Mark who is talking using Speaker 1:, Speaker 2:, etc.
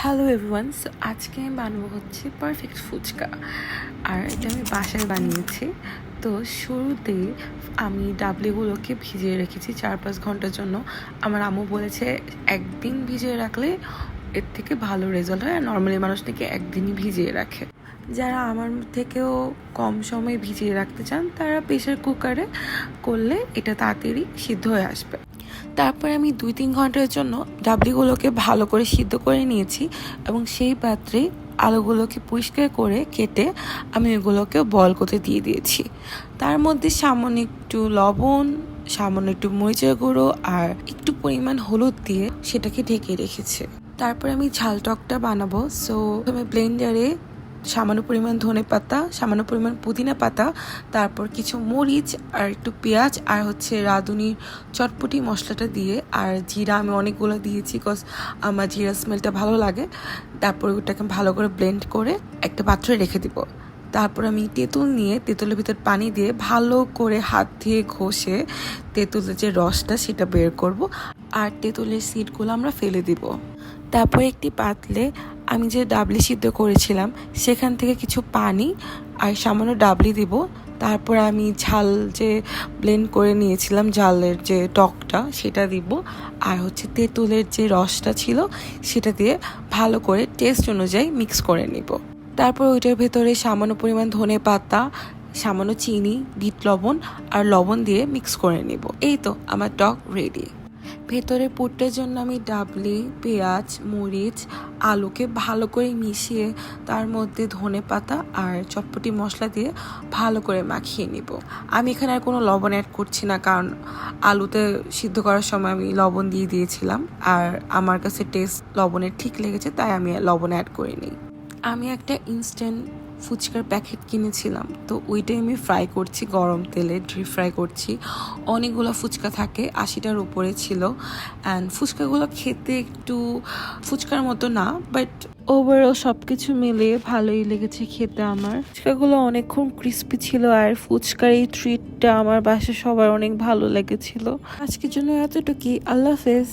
Speaker 1: Hello everyone, so আজকে আমি বানাবো হচ্ছে পারফেক্ট ফুচকা। আর এটা আমি বাসায় বানিয়েছি। তো শুরুতে আমি ডাবলিগুলোকে ভিজিয়ে রেখেছি 4-5 ঘন্টার জন্য। আমার আম্মু বলেছে একদিন ভিজিয়ে রাখলে এর থেকে ভালো রেজাল্ট হয়, আর নর্মালি মানুষ থেকে একদিনই ভিজিয়ে রাখে। যারা আমার থেকেও কম সময় ভিজিয়ে রাখতে চান তারা প্রেশার কুকারে করলে এটা তাড়াতাড়ি সিদ্ধ হয়ে আসবে। তারপরে আমি 2-3 ঘন্টার জন্য ডাবলিগুলোকে ভালো করে সিদ্ধ করে নিয়েছি এবং সেই পাত্রে আলুগুলোকে পরিষ্কার করে কেটে আমি ওগুলোকে বয়েল করতে দিয়ে দিয়েছি। তার মধ্যে সামান্য একটু লবণ, সামান্য একটু মরিচের গুঁড়ো আর একটু পরিমাণ হলুদ দিয়ে সেটাকে ঢেকে রেখেছি। তারপরে আমি ঝাল টকটা বানাবো। সো আমি ব্লেন্ডারে সামান্য পরিমাণ ধনেপাতা, সামান্য পরিমাণ পুদিনা পাতা, তারপর কিছু মরিচ আর একটু পেঁয়াজ আর হচ্ছে রাঁধুনির চটপটি মশলাটা দিয়ে আর জিরা আমি অনেকগুলো দিয়েছি বিকজ আমার জিরা স্মেলটা ভালো লাগে। তারপর ওটাকে ভালো করে ব্লেন্ড করে একটা পাত্রে রেখে দিব। তারপর আমি তেঁতুল নিয়ে তেঁতুলের ভিতর পানি দিয়ে ভালো করে হাত দিয়ে ঘষে তেঁতুলের যে রসটা সেটা বের করব আর তেঁতুলের সিডগুলো আমরা ফেলে দিব। তারপর একটি পাতলে আমি যে ডাবলি সিদ্ধ করেছিলাম সেখান থেকে কিছু পানি আর সামান্য ডাবলি দিব। তারপর আমি ঝাল যে ব্লেন্ড করে নিয়েছিলাম, ঝালের যে টকটা সেটা দিব আর হচ্ছে তেঁতুলের যে রসটা ছিল সেটা দিয়ে ভালো করে টেস্ট অনুযায়ী মিক্স করে নিব। তারপর ওইটার ভেতরে সামান্য পরিমাণ ধনে পাতা, সামান্য চিনি, বিট লবণ আর লবণ দিয়ে মিক্স করে নিব। এই তো আমার টক রেডি। ভেতরে পুরটার জন্য আমি ডাবলি, পেঁয়াজ, মরিচ, আলুকে ভালো করে মিশিয়ে তার মধ্যে ধনে পাতা আর চটপটি মশলা দিয়ে ভালো করে মাখিয়ে নিব। আমি এখানে আর কোনো লবণ অ্যাড করছি না, কারণ আলুতে সিদ্ধ করার সময় আমি লবণ দিয়ে দিয়েছিলাম আর আমার কাছে টেস্ট লবণের ঠিক লেগেছে, তাই আমি লবণ অ্যাড করিনি। আমি একটা ইনস্ট্যান্ট ফুচকার প্যাকেট কিনেছিলাম, তো ওইটাই আমি ফ্রাই করছি গরম তেলে, ডিপ ফ্রাই করছি। অনেকগুলো ফুচকা থাকে, 80টার উপরে ছিল। অ্যান্ড ফুচকাগুলো খেতে একটু ফুচকার মতো না, বাট ওভারঅল সব কিছু মিলিয়ে ভালোই লেগেছে খেতে আমার। ফুচকাগুলো অনেকক্ষণ ক্রিস্পি ছিল আর ফুচকার এই ট্রিটটা আমার বাসায় সবার অনেক ভালো লেগেছিল। আজকের জন্য এতটুকুই। আল্লাহ হাফেজ।